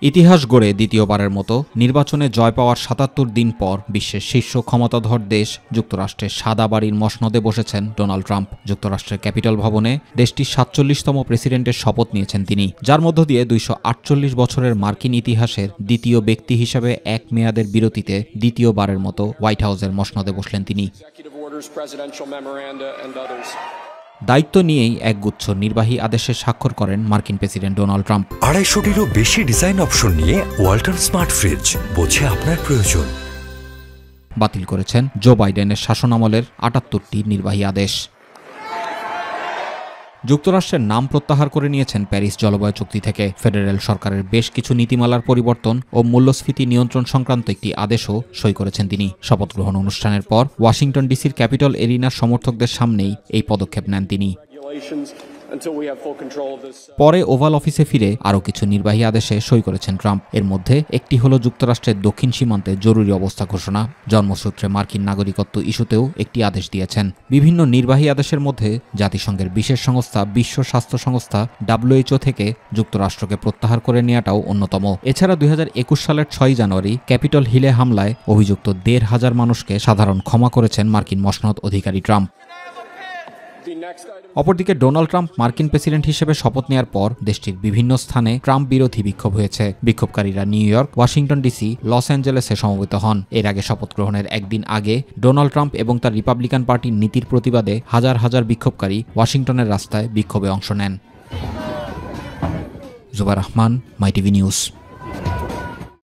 ইতিহাস গড়ে দ্বিতীয়বারের মতো নির্বাচনে জয় পাওয়ার ৭৭ দিন পর বিশ্বের শীর্ষ ক্ষমতাধর দেশ যুক্তরাষ্ট্রের সাদা বাড়ির মসনদে বসেছেন ডোনাল্ড ট্রাম্প। যুক্তরাষ্ট্রের ক্যাপিটল ভবনে দেশটির ৪৭তম প্রেসিডেন্টের শপথ নিয়েছেন তিনি, যার মধ্য দিয়ে ২৪৮ বছরের মার্কিন ইতিহাসের দ্বিতীয় ব্যক্তি হিসেবে এক মেয়াদের বিরতিতে দ্বিতীয়বারের মতো হোয়াইট হাউসের মসনদে বসলেন তিনি। দায়িত্ব নিয়েই একগুচ্ছ নির্বাহী আদেশে স্বাক্ষর করেন মার্কিন প্রেসিডেন্ট ডোনাল্ড ট্রাম্প। ২৫০টিরও বেশি ডিজাইন অপশন নিয়ে ওয়ালটন স্মার্ট ফ্রিজ, বোঝে আপনার প্রয়োজন। বাতিল করেছেন জো বাইডেনের শাসনামলের ৭৮টি নির্বাহী আদেশ। যুক্তরাষ্ট্রের নাম প্রত্যাহার করে নিয়েছেন প্যারিস জলবায়ু চুক্তি থেকে। ফেডারেল সরকারের বেশ কিছু নীতিমালার পরিবর্তন ও মূল্যস্ফীতি নিয়ন্ত্রণ সংক্রান্ত একটি আদেশও সই করেছেন তিনি। শপথ গ্রহণ অনুষ্ঠানের পর ওয়াশিংটন ডিসির ক্যাপিটল এরিনার সমর্থকদের সামনেই এই পদক্ষেপ নেন তিনি। পরে ওভাল অফিসে ফিরে আরও কিছু নির্বাহী আদেশে সই করেছেন ট্রাম্প। এর মধ্যে একটি হল যুক্তরাষ্ট্রের দক্ষিণ সীমান্তে জরুরি অবস্থা ঘোষণা। জন্মসূত্রে মার্কিন নাগরিকত্ব ইস্যুতেও একটি আদেশ দিয়েছেন। বিভিন্ন নির্বাহী আদেশের মধ্যে জাতিসংঘের বিশেষ সংস্থা বিশ্ব স্বাস্থ্য সংস্থা WHO থেকে যুক্তরাষ্ট্রকে প্রত্যাহার করে নেওয়াটাও অন্যতম। এছাড়া ২০২১ সালের ৬ জানুয়ারি ক্যাপিটল হিলে হামলায় অভিযুক্ত ১৫০০ মানুষকে সাধারণ ক্ষমা করেছেন মার্কিন মসনদ অধিকারী ট্রাম্প। অপরদিকে ডোনাল্ড ট্রাম্প মার্কিন প্রেসিডেন্ট হিসেবে শপথ নেওয়ার পর দেশটির বিভিন্ন স্থানে ট্রাম্প বিরোধী বিক্ষোভ হয়েছে। বিক্ষোভকারীরা নিউ ইয়র্ক, ওয়াশিংটন ডিসি, লস অ্যাঞ্জেলেসে সমবেত হন। এর আগে শপথ গ্রহণের একদিন আগে ডোনাল্ড ট্রাম্প এবং তার রিপাবলিকান পার্টির নীতির প্রতিবাদে হাজার হাজার বিক্ষোভকারী ওয়াশিংটনের রাস্তায় বিক্ষোভে অংশ নেন। জুবাইর রহমান, মাই টিভি নিউজ।